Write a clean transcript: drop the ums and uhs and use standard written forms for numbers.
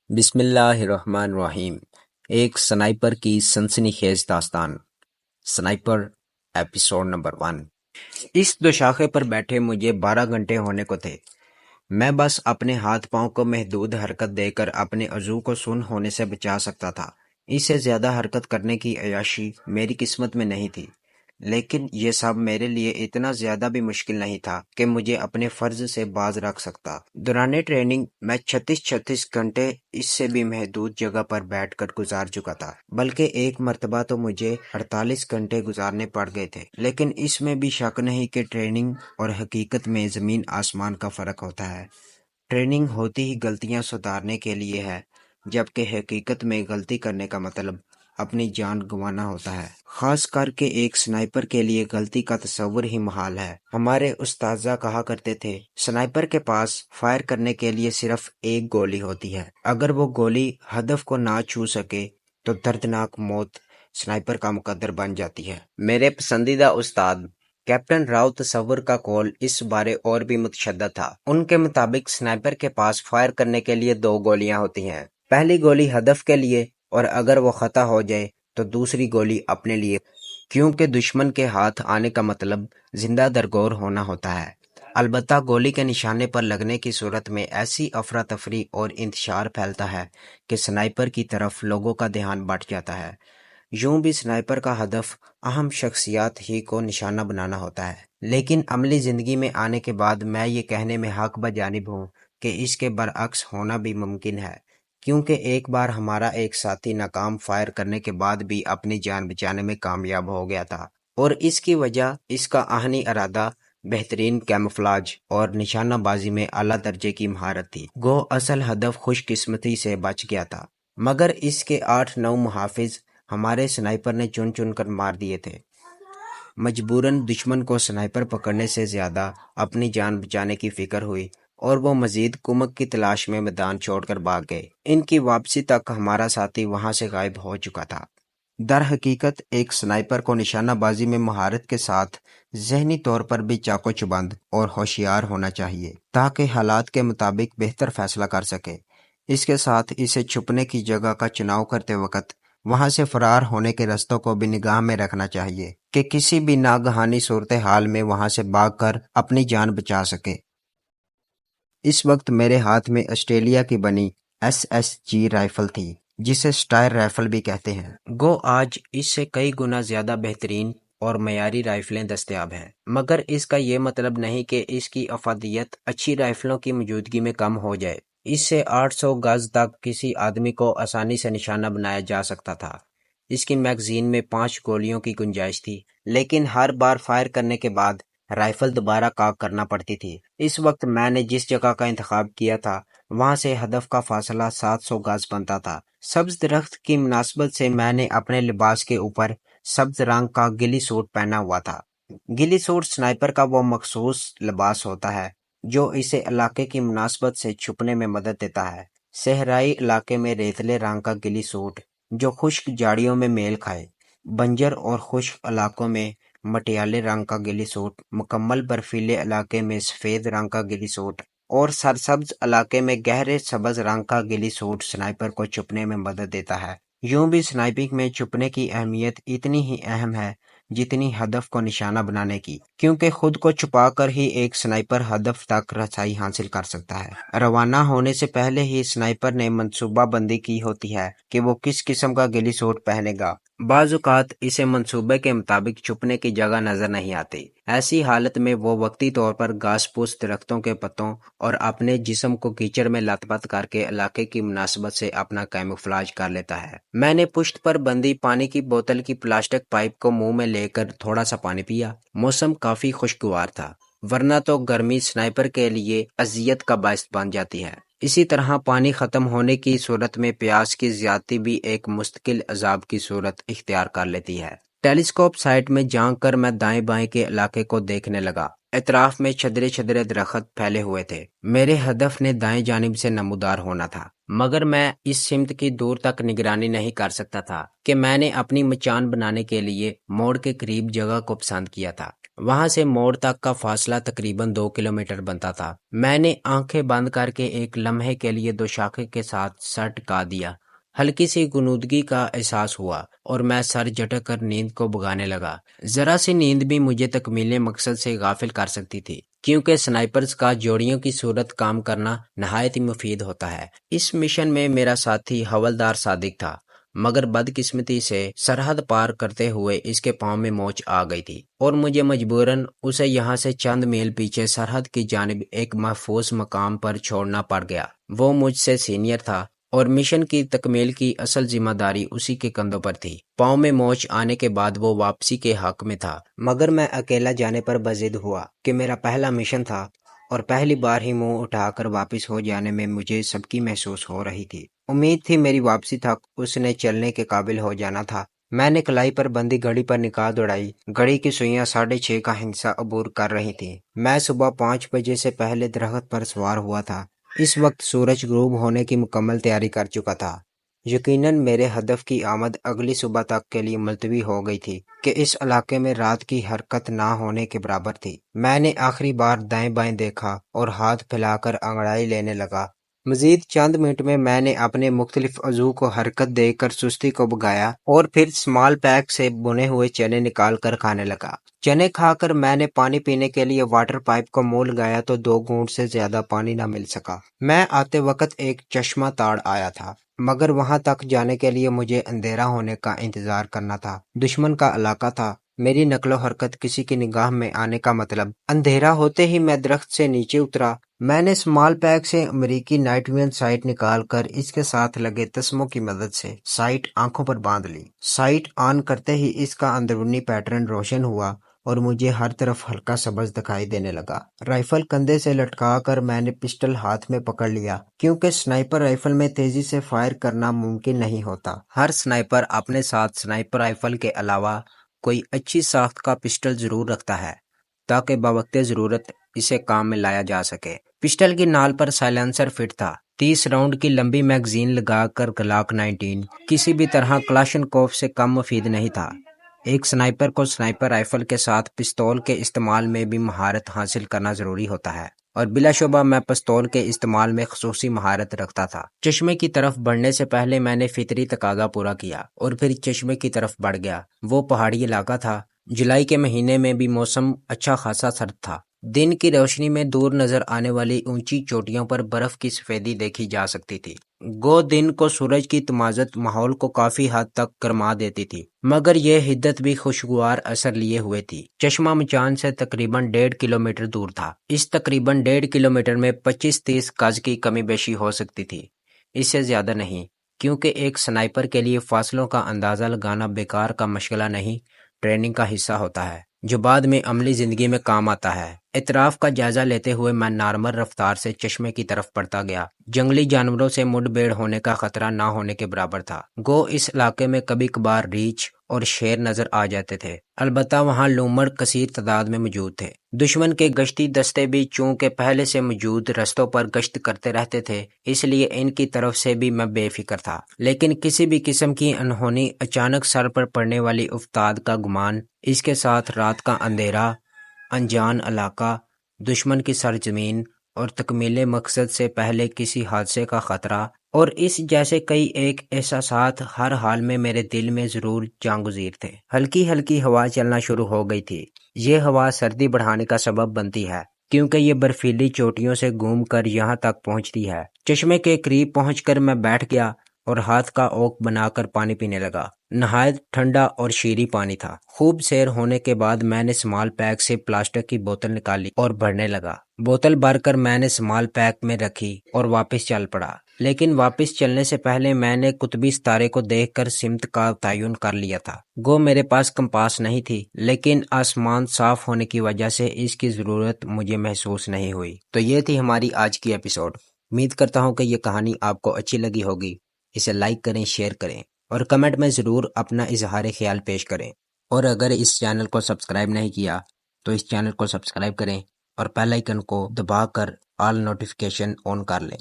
بسم اللہ الرحمن الرحیم۔ ایک سنائپر کی سنسنی خیز داستان، سنائپر ایپیسوڈ نمبر 1۔ اس دوشاخے پر بیٹھے مجھے 12 گھنٹے ہونے کو تھے۔ میں بس اپنے ہاتھ پاؤں کو محدود حرکت دے کر اپنے عضو کو سن ہونے سے بچا سکتا تھا۔ اس سے زیادہ حرکت کرنے کی عیاشی میری قسمت میں نہیں تھی، لیکن یہ سب میرے لیے اتنا زیادہ بھی مشکل نہیں تھا کہ مجھے اپنے فرض سے باز رکھ سکتا۔ دوران ٹریننگ میں 36 گھنٹے اس سے بھی محدود جگہ پر بیٹھ کر گزار چکا تھا، بلکہ ایک مرتبہ تو مجھے 48 گھنٹے گزارنے پڑ گئے تھے۔ لیکن اس میں بھی شک نہیں کہ ٹریننگ اور حقیقت میں زمین آسمان کا فرق ہوتا ہے۔ ٹریننگ ہوتی ہی غلطیاں سدھارنے کے لیے ہے، جبکہ حقیقت میں غلطی کرنے کا مطلب اپنی جان گنوانا ہوتا ہے۔ خاص کر کے ایک سنائپر کے لیے غلطی کا تصور ہی محال ہے۔ ہمارے اساتذہ کہا کرتے تھے، سنائپر کے پاس فائر کرنے کے لیے صرف ایک گولی ہوتی ہے۔ اگر وہ گولی ہدف کو نہ چھو سکے تو دردناک موت سنائپر کا مقدر بن جاتی ہے۔ میرے پسندیدہ استاد کیپٹن راؤ تصور کا قول اس بارے اور بھی متشدد تھا۔ ان کے مطابق سنائپر کے پاس فائر کرنے کے لیے 2 گولیاں ہوتی ہیں۔ پہلی گولی ہدف کے لیے، اور اگر وہ خطا ہو جائے تو دوسری گولی اپنے لیے، کیونکہ دشمن کے ہاتھ آنے کا مطلب زندہ درگور ہونا ہوتا ہے۔ البتہ گولی کے نشانے پر لگنے کی صورت میں ایسی افراتفری اور انتشار پھیلتا ہے کہ سنائپر کی طرف لوگوں کا دھیان بٹ جاتا ہے۔ یوں بھی سنائپر کا ہدف اہم شخصیات ہی کو نشانہ بنانا ہوتا ہے، لیکن عملی زندگی میں آنے کے بعد میں یہ کہنے میں حق بجانب ہوں کہ اس کے برعکس ہونا بھی ممکن ہے، کیونکہ ایک بار ہمارا ایک ساتھی ناکام فائر کرنے کے بعد بھی اپنی جان بچانے میں کامیاب ہو گیا تھا، اور اس کی وجہ اس کا آہنی ارادہ، بہترین کیموفلاج اور نشانہ بازی میں اعلیٰ درجے کی مہارت تھی۔ گو اصل ہدف خوش قسمتی سے بچ گیا تھا، مگر اس کے 8-9 محافظ ہمارے سنائپر نے چن چن کر مار دیے تھے۔ مجبوراً دشمن کو سنائپر پکڑنے سے زیادہ اپنی جان بچانے کی فکر ہوئی، اور وہ مزید کمک کی تلاش میں میدان چھوڑ کر بھاگ گئے۔ ان کی واپسی تک ہمارا ساتھی وہاں سے غائب ہو چکا تھا۔ در حقیقت ایک سنائپر کو نشانہ بازی میں مہارت کے ساتھ ذہنی طور پر بھی چاقو چبند اور ہوشیار ہونا چاہیے، تاکہ حالات کے مطابق بہتر فیصلہ کر سکے۔ اس کے ساتھ اسے چھپنے کی جگہ کا چناؤ کرتے وقت وہاں سے فرار ہونے کے رستوں کو بھی نگاہ میں رکھنا چاہیے کہ کسی بھی ناگہانی صورتحال میں وہاں سے بھاگ کر اپنی جان بچا سکے۔ اس وقت میرے ہاتھ میں آسٹریلیا کی بنی SSG رائفل تھی، جسے سٹائر رائفل بھی کہتے ہیں۔ گو آج اس سے کئی گنا زیادہ بہترین اور معیاری رائفلیں دستیاب ہیں، مگر اس کا یہ مطلب نہیں کہ اس کی افادیت اچھی رائفلوں کی موجودگی میں کم ہو جائے۔ اس سے 800 گز تک کسی آدمی کو آسانی سے نشانہ بنایا جا سکتا تھا۔ اس کی میگزین میں 5 گولیوں کی گنجائش تھی، لیکن ہر بار فائر کرنے کے بعد رائفل دوبارہ کاک کرنا پڑتی تھی۔ اس وقت میں نے جس جگہ کا انتخاب کیا تھا وہاں سے ہدف کا فاصلہ 700 گز بنتا تھا۔ سبز درخت کی مناسبت سے میں نے اپنے لباس کے اوپر سبز رنگ کا گلی سوٹ پہنا ہوا تھا۔ گلی سوٹ سنائپر کا وہ مخصوص لباس ہوتا ہے جو اسے علاقے کی مناسبت سے چھپنے میں مدد دیتا ہے۔ صحرائی علاقے میں ریتلے رنگ کا گلی سوٹ جو خشک جھاڑیوں میں میل کھائے، بنجر اور خشک علاقوں میں مٹیالے رنگ کا گلی سوٹ، مکمل برفیلے علاقے میں سفید رنگ کا گلی سوٹ، اور سرسبز علاقے میں گہرے سبز رنگ کا گلی سوٹ سنائپر کو چھپنے میں مدد دیتا ہے۔ یوں بھی سنائپنگ میں چھپنے کی اہمیت اتنی ہی اہم ہے جتنی ہدف کو نشانہ بنانے کی، کیونکہ خود کو چھپا کر ہی ایک سنائپر ہدف تک رسائی حاصل کر سکتا ہے۔ روانہ ہونے سے پہلے ہی سنائپر نے منصوبہ بندی کی ہوتی ہے کہ وہ کس قسم کا گلی سوٹ پہنے گا۔ بعض اوقات اسے منصوبے کے مطابق چھپنے کی جگہ نظر نہیں آتی۔ ایسی حالت میں وہ وقتی طور پر گھاس پوش درختوں کے پتوں اور اپنے جسم کو کیچڑ میں لت پت کر کے علاقے کی مناسبت سے اپنا کیموفلاج کر لیتا ہے۔ میں نے پشت پر بندی پانی کی بوتل کی پلاسٹک پائپ کو منہ میں لے کر تھوڑا سا پانی پیا۔ موسم کافی خوشگوار تھا، ورنہ تو گرمی سنائپر کے لیے اذیت کا باعث بن جاتی ہے۔ اسی طرح پانی ختم ہونے کی صورت میں پیاس کی زیادتی بھی ایک مستقل عذاب کی صورت اختیار کر لیتی ہے۔ ٹیلیسکوپ سائٹ میں جھانک کر میں دائیں بائیں کے علاقے کو دیکھنے لگا۔ اطراف میں چھدرے چھدرے درخت پھیلے ہوئے تھے۔ میرے ہدف نے دائیں جانب سے نمودار ہونا تھا، مگر میں اس سمت کی دور تک نگرانی نہیں کر سکتا تھا کہ میں نے اپنی مچان بنانے کے لیے موڑ کے قریب جگہ کو پسند کیا تھا۔ وہاں سے موڑ تک کا فاصلہ تقریباً 2 کلومیٹر بنتا تھا۔ میں نے آنکھیں بند کر کے ایک لمحے کے لیے دوشاخے کے ساتھ سر ٹکا دیا۔ ہلکی سی غنودگی کا احساس ہوا اور میں سر جھٹک کر نیند کو بھگانے لگا۔ ذرا سی نیند بھی مجھے تکمیل مقصد سے غافل کر سکتی تھی، کیونکہ سنائپرز کا جوڑیوں کی صورت کام کرنا نہایت ہی مفید ہوتا ہے۔ اس مشن میں میرا ساتھی حوالدار صادق تھا، مگر بدقسمتی سے سرحد پار کرتے ہوئے اس کے پاؤں میں موچ آ گئی تھی اور مجھے مجبوراً اسے یہاں سے چند میل پیچھے سرحد کی جانب ایک محفوظ مقام پر چھوڑنا پڑ گیا۔ وہ مجھ سے سینئر تھا اور مشن کی تکمیل کی اصل ذمہ داری اسی کے کندھوں پر تھی۔ پاؤں میں موچ آنے کے بعد وہ واپسی کے حق میں تھا، مگر میں اکیلا جانے پر بضد ہوا کہ میرا پہلا مشن تھا اور پہلی بار ہی منہ اٹھا کر واپس ہو جانے میں مجھے سبکی محسوس ہو رہی تھی۔ امید تھی میری واپسی تک اس نے چلنے کے قابل ہو جانا تھا۔ میں نے کلائی پر بندی گھڑی پر نگاہ دوڑائی۔ گھڑی کی سوئیاں 6:30 کا ہندسہ عبور کر رہی تھیں۔ میں صبح 5 بجے سے پہلے درخت پر سوار ہوا تھا۔ اس وقت سورج غروب ہونے کی مکمل تیاری کر چکا تھا۔ یقیناً میرے ہدف کی آمد اگلی صبح تک کے لیے ملتوی ہو گئی تھی کہ اس علاقے میں رات کی حرکت نہ ہونے کے برابر تھی۔ میں نے آخری بار دائیں بائیں دیکھا اور ہاتھ پھیلا کر انگڑائی لینے لگا۔ مزید چند منٹ میں میں نے اپنے مختلف عضو کو حرکت دے کر سستی کو بھگایا اور پھر اسمال پیک سے بنے ہوئے چنے نکال کر کھانے لگا۔ چنے کھا کر میں نے پانی پینے کے لیے واٹر پائپ کو منہ لگایا تو 2 گھونٹ سے زیادہ پانی نہ مل سکا۔ میں آتے وقت ایک چشمہ تاڑ آیا تھا، مگر وہاں تک جانے کے لیے مجھے اندھیرا ہونے کا انتظار کرنا تھا۔ دشمن کا علاقہ تھا۔ میری نقل و حرکت کسی کی نگاہ میں آنے کا مطلب اندھیرا ہوتے ہی میں درخت سے نیچے اترا۔ میں نے اسمال پیک سے امریکی نائٹ ویژن سائٹ نکال کر اس کے ساتھ لگے تسموں کی مدد سے سائٹ آنکھوں پر باندھ لی۔ سائٹ آن کرتے ہی اس کا اندرونی پیٹرن روشن ہوا اور مجھے ہر طرف ہلکا سبز دکھائی دینے لگا۔ رائفل کندھے سے لٹکا کر میں نے پسٹل ہاتھ میں پکڑ لیا، کیونکہ سنائپر رائفل میں تیزی سے فائر کرنا ممکن نہیں ہوتا۔ ہر سنائپر اپنے ساتھ سنائپر رائفل کے علاوہ کوئی اچھی ساخت کا پسٹل ضرور رکھتا ہے تاکہ بوقت ضرورت اسے کام میں لایا جا سکے۔ پسٹل کی نال پر سائلنسر فٹ تھا۔ 30 راؤنڈ کی لمبی میگزین لگا کر گلاک 19 کسی بھی طرح کلاشنکوف سے کم مفید نہیں تھا۔ ایک سنائپر کو سنائپر رائفل کے ساتھ پستول کے استعمال میں بھی مہارت حاصل کرنا ضروری ہوتا ہے، اور بلا شبہ میں پستول کے استعمال میں خصوصی مہارت رکھتا تھا۔ چشمے کی طرف بڑھنے سے پہلے میں نے فطری تقاضا پورا کیا اور پھر چشمے کی طرف بڑھ گیا۔ وہ پہاڑی علاقہ تھا۔ جولائی کے مہینے میں بھی موسم اچھا خاصا سرد تھا۔ دن کی روشنی میں دور نظر آنے والی اونچی چوٹیوں پر برف کی سفیدی دیکھی جا سکتی تھی۔ گو دن کو سورج کی تمازت ماحول کو کافی حد تک گرما دیتی تھی، مگر یہ حدت بھی خوشگوار اثر لیے ہوئے تھی۔ چشمہ مچان سے تقریباً 1.5 کلومیٹر دور تھا۔ اس تقریباً 1.5 کلومیٹر میں 25-30 گز کی کمی بیشی ہو سکتی تھی، اس سے زیادہ نہیں، کیونکہ ایک سنائپر کے لیے فاصلوں کا اندازہ لگانا بیکار کا مشغلہ نہیں، ٹریننگ کا حصہ ہوتا ہے جو بعد میں عملی زندگی میں کام آتا ہے۔ اطراف کا جائزہ لیتے ہوئے میں نارمل رفتار سے چشمے کی طرف بڑھتا گیا۔ جنگلی جانوروں سے مڈ بھیڑ ہونے کا خطرہ نہ ہونے کے برابر تھا۔ گو اس علاقے میں کبھی کبھار ریچھ اور شیر نظر آ جاتے تھے، البتہ وہاں لومڑ کثیر تعداد میں موجود تھے۔ دشمن کے گشتی دستے بھی چونکہ پہلے سے موجود رستوں پر گشت کرتے رہتے تھے، اس لیے ان کی طرف سے بھی میں بے فکر تھا، لیکن کسی بھی قسم کی انہونی اچانک سر پر پڑنے والی افتاد کا گمان، اس کے ساتھ رات کا اندھیرا، انجان علاقہ، دشمن کی سرزمین اور تکمیل مقصد سے پہلے کسی حادثے کا خطرہ اور اس جیسے کئی ایک احساسات ہر حال میں میرے دل میں ضرور جاگزیر تھے۔ ہلکی ہلکی ہوا چلنا شروع ہو گئی تھی۔ یہ ہوا سردی بڑھانے کا سبب بنتی ہے، کیونکہ یہ برفیلی چوٹیوں سے گھوم کر یہاں تک پہنچتی ہے۔ چشمے کے قریب پہنچ کر میں بیٹھ گیا اور ہاتھ کا اوک بنا کر پانی پینے لگا۔ نہایت ٹھنڈا اور شیریں پانی تھا۔ خوب سیر ہونے کے بعد میں نے اسمال پیک سے پلاسٹک کی بوتل نکالی اور بھرنے لگا۔ بوتل بھر کر میں نے اسمال پیک میں رکھی اور واپس چل پڑا، لیکن واپس چلنے سے پہلے میں نے قطبی ستارے کو دیکھ کر سمت کا تعین کر لیا تھا۔ گو میرے پاس کمپاس نہیں تھی، لیکن آسمان صاف ہونے کی وجہ سے اس کی ضرورت مجھے محسوس نہیں ہوئی۔ تو یہ تھی ہماری آج کی ایپیسوڈ۔ امید کرتا ہوں کہ یہ کہانی آپ کو اچھی لگی ہوگی۔ اسے لائک کریں، شیئر کریں اور کمنٹ میں ضرور اپنا اظہار خیال پیش کریں، اور اگر اس چینل کو سبسکرائب نہیں کیا تو اس چینل کو سبسکرائب کریں اور بیل آئیکن کو دبا کر آل نوٹیفیکیشن آن کر لیں۔